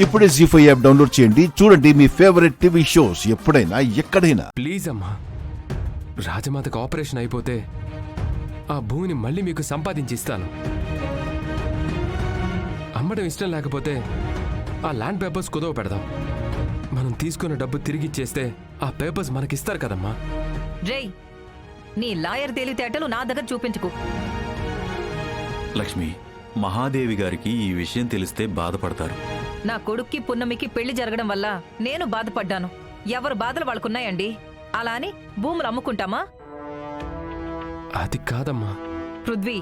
ఇప్పుడే జీ5 app download చేయండి. చూడండి మీ ఫేవరెట్ టీవీ షోస్ ఎప్పుడైనా ఎక్కడైనా. ప్లీజ్ అమ్మా, రాజమాతకు ఆపరేషన్ అయిపోతే ఆ భూమిని మళ్ళీ మీకు సంపాదించి ఇస్తాను. అమ్మడం ఇష్టం లేకపోతే ఆ ల్యాండ్ పేపర్స్ కుదవ పెడదాం. మనం తీసుకున్న డబ్బు తిరిగి ఇచ్చేస్తే ఆ పేపర్స్ మనకిస్తారు కదమ్మా. రేయ్, నీ లాయర్ తెలివితేటలు నా దగ్గర చూపించుకు. లక్ష్మి, మహాదేవి గారికి ఈ విషయం తెలిస్తే బాధపడతారు. నా కొడుక్కి పున్నమికి పెళ్లి జరగడం వల్ల నేను బాధపడ్డాను. ఎవరు బాధలు వాళ్ళకున్నాయండి. అలా అని భూములు అమ్ముకుంటామా? అది కాదమ్మా. పృథ్వీ,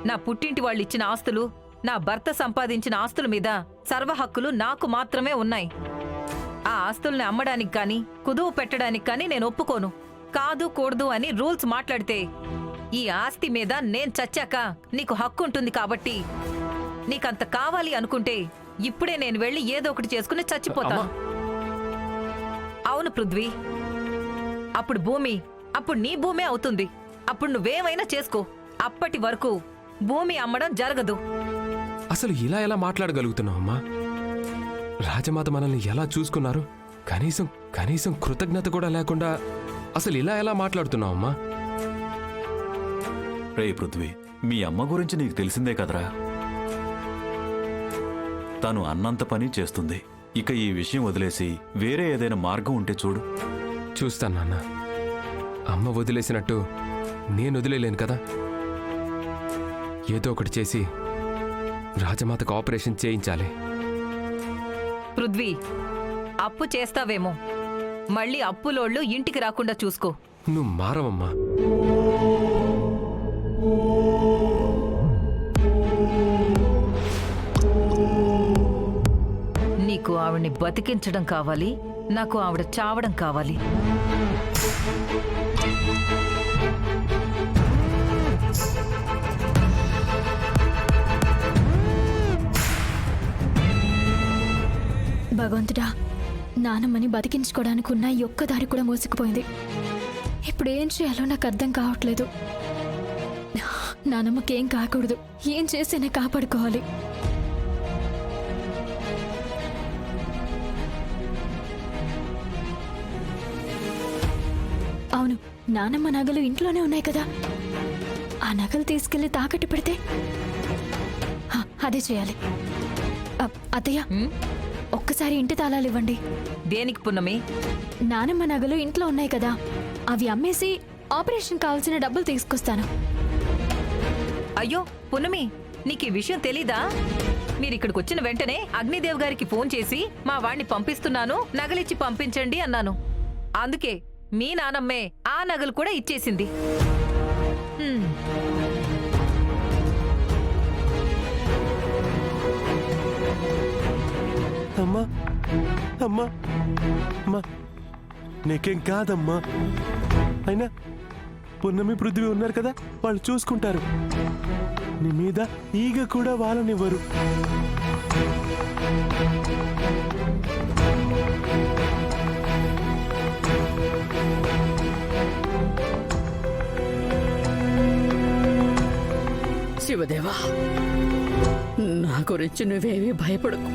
నా పుట్టింటి వాళ్ళు ఇచ్చిన ఆస్తులు, నా భర్త సంపాదించిన ఆస్తుల మీద సర్వ హక్కులు నాకు మాత్రమే ఉన్నాయి. ఆ ఆస్తుల్ని అమ్మడానికి కానీ కుదువు పెట్టడానికి కానీ నేను ఒప్పుకోను. కాదు కూడదు అని రూల్స్ మాట్లాడితే ఈ ఆస్తి మీద నేను చచ్చాక నీకు హక్కు ఉంటుంది. కాబట్టి నీకంత కావాలి అనుకుంటే ఇప్పుడే నేను వెళ్ళి ఏదో ఒకటి చేసుకుని చచ్చిపోతాను. అవును పృథ్వీ, అప్పుడు భూమి అప్పుడు నీ భూమే అవుతుంది. అప్పుడు నువ్వేమైనా చేసుకో. అప్పటి వరకు భూమి అమ్మడం జరగదు. అసలు ఇలా ఎలా మాట్లాడగలుగుతున్నావమ్మా? రాజమాత మనల్ని ఎలా చూసుకున్నారు? కనీసం కృతజ్ఞత కూడా లేకుండా అసలు ఇలా ఎలా మాట్లాడుతున్నావమ్మా? రే పృథ్వీ, మీ అమ్మ గురించి నీకు తెలిసిందే కదరా. తను అన్నంత పని చేస్తుంది. ఇక ఈ విషయం వదిలేసి వేరే ఏదైనా మార్గం ఉంటే చూడు. చూస్తాను నాన్న. అమ్మ వదిలేసినట్టు నేను వదిలేలేను కదా. ఏదో ఒకటి చేసి రాజమాతకు ఆపరేషన్ చేయించాలి. పృథ్వీ, అప్పు చేస్తావేమో, మళ్ళీ అప్పులోళ్ళు ఇంటికి రాకుండా చూసుకో. నువ్వు మారవమ్మా. నీకు ఆవిడ్ని బతికించడం కావాలి, నాకు ఆవిడ చావడం కావాలి. భగవంతుడా, నానమ్మని బతికించుకోవడానికి ఉన్న ఈ ఒక్క దారి కూడా మోసుకుపోయింది. ఇప్పుడు ఏం చేయాలో నాకు అర్థం కావట్లేదు. నానమ్మకేం కాకూడదు. ఏం చేసినా కాపాడుకోవాలి. అవును, నానమ్మ నగలు ఇంట్లోనే ఉన్నాయి కదా. ఆ నగలు తీసుకెళ్లి తాకట్టు పెడితే అదే చేయాలి. అత్తయ్య, ఒక్కసారి ఇంటి తాళాలు ఇవ్వండి. దేనికి పున్నమి? నానమ్మ నగలు ఇంట్లో ఉన్నాయి కదా, అవి అమ్మేసి ఆపరేషన్ కావాల్సిన డబ్బులు తీసుకొస్తాను. అయ్యో పున్నమి, నీకు ఈ విషయం తెలీదా? మీరిక్కడికి వచ్చిన వెంటనే అగ్నిదేవ్ గారికి ఫోన్ చేసి మా వాణ్ణి పంపిస్తున్నాను, నగలిచ్చి పంపించండి అన్నాను. అందుకే మీ నానమ్మే ఆ నగలు కూడా ఇచ్చేసింది. అమ్మా అమ్మా అమ్మా, నీకేం కాదమ్మా. అయినా పున్నమి పృథ్వీ ఉన్నారు కదా, వాళ్ళు చూసుకుంటారు. నీ మీద ఈగ కూడా వాళ్ళనివ్వరు. శివదేవా, నా గురించి నువ్వేమీ భయపడకు.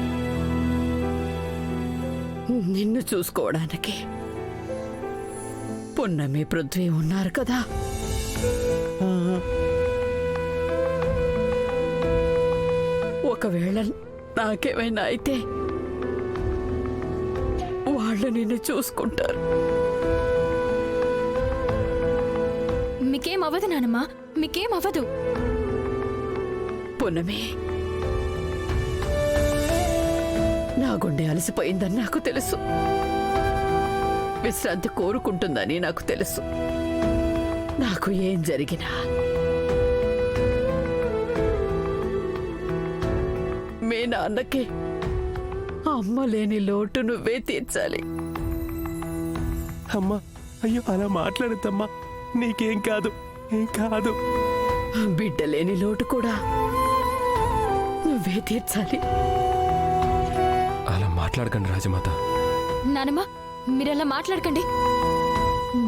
నిన్ను చూసుకోవడానికి పున్నమి పృథ్వీ ఉన్నారు కదా. ఒకవేళ నాకేమైనా అయితే వాళ్ళు నిన్ను చూసుకుంటారు. మీకేం అవ్వదు నానమ్మా, మీకేం అవ్వదు. పున్నమి, నా గుండె అలసిపోయిందని నాకు తెలుసు. విశ్రాంతి కోరుకుంటుందని నాకు తెలుసు. నాకు ఏం జరిగినా మీ నాన్నకి అమ్మ లేని లోటు నువ్వే తీర్చాలి. అమ్మా, అయ్యో అలా మాట్లాడద్దమ్మా. నీకేం కాదు, ఏం కాదు. బిడ్డ లేని లోటు కూడా నువ్వే తీర్చాలి. అలా మాట్లాడకండి రాజమాత. నానమ్మ, మీరలా మాట్లాడకండి.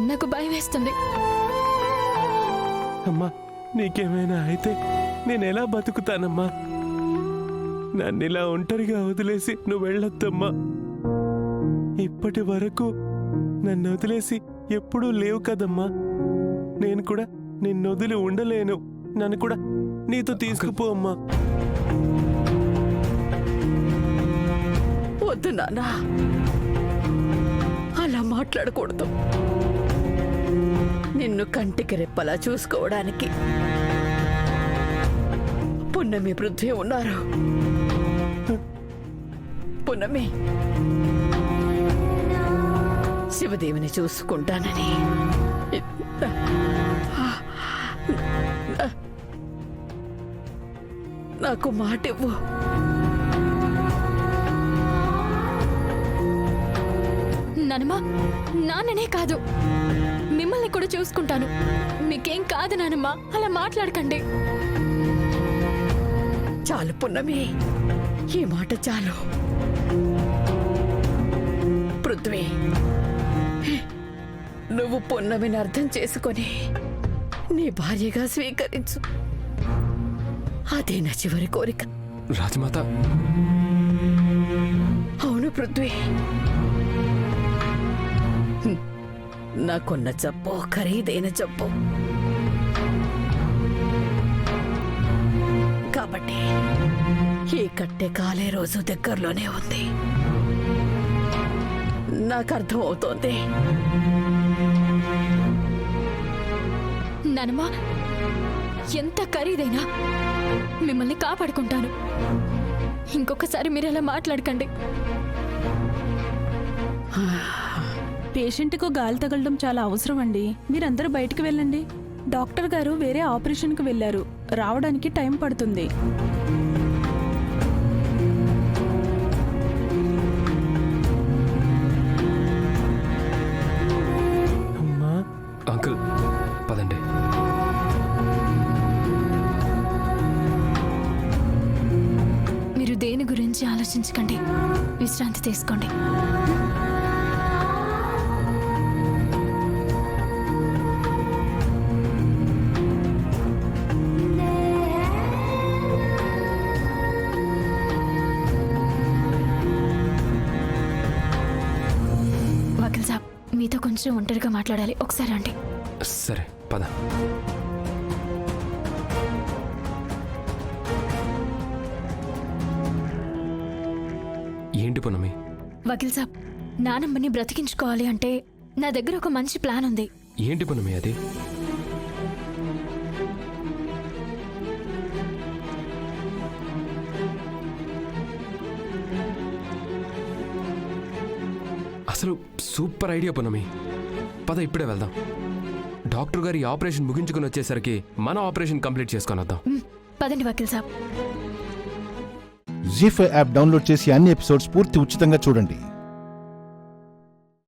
నాకు భయం వేస్తుంది. అమ్మా, నీకేమైనా అయితే నేనెలా బతుకుతానమ్మా? నన్ను ఇలా ఒంటరిగా వదిలేసి నువ్వు వెళ్ళొద్దమ్మా. ఇప్పటి వరకు నన్ను వదిలేసి ఎప్పుడూ లేవు కదమ్మా. నేను కూడా నిన్ను వదిలి ఉండలేను. నన్ను కూడా నీతో తీసుకుపో అమ్మా. వద్దు నాన్న, అలా మాట్లాడకూడదు. నిన్ను కంటికి రెప్పలా చూసుకోవడానికి పున్నమి పృథ్వీ ఉన్నారు. పున్నమి శివదేవిని చూసుకుంటానని నాకు మాట ఇవ్వు. నానమ్మ, నాన్ననే కాదు మిమ్మల్ని కూడా చూసుకుంటాను. మీకేం కాదు నానమ్మ, అలా మాట్లాడకండి. చాలు పున్నమి, ఈ మాట చాలు. పృథ్వీ, నువ్వు పున్నమిని అర్థం చేసుకొని నీ భార్యగా స్వీకరించు. అదే నా చివరి కోరిక. రాజమాత, అవును పృథ్వీ, నాకున్న జబ్బు ఖరీదైన జబ్బు కాబట్టి ఈ కట్టె కాలే రోజు దగ్గరలోనే ఉంది. నాకు అర్థం అవుతోంది. నానమ్మ, ఎంత ఖరీదైనా మిమ్మల్ని కాపాడుకుంటాను. ఇంకొకసారి మీరు అలా మాట్లాడకండి. పేషెంట్కు గాలి తగలడం చాలా అవసరం అండి. మీరందరూ బయటికి వెళ్ళండి. డాక్టర్ గారు వేరే ఆపరేషన్కి వెళ్ళారు. రావడానికి టైం పడుతుంది. అమ్మా, అంకుల్ పదండి. మీరు దేని గురించి ఆలోచించకండి, విశ్రాంతి తీసుకోండి. వకీల్ సాబ్, మీతో కొంచెం ఒంటరిగా మాట్లాడాలి. ఒకసారి అండి. సరే పద. ఏంటి పున్నమి? వకీల్ సాబ్, నానమ్మని బ్రతికించుకోవాలి అంటే నా దగ్గర ఒక మంచి ప్లాన్ ఉంది. ఏంటి పున్నమి అది? అసలు సూపర్ ఐడియా పున్నమి. పద ఇప్పుడే వెళ్దాం. డాక్టర్ గారి ఆపరేషన్ ముగించుకుని వచ్చేసరికి మన ఆపరేషన్ కంప్లీట్ చేసుకొని వద్దాం. పదండి వకీల్ సాబ్. జీ5 యాప్ డౌన్లోడ్ చేసి అన్ని ఎపిసోడ్స్ పూర్తి ఉచితంగా చూడండి.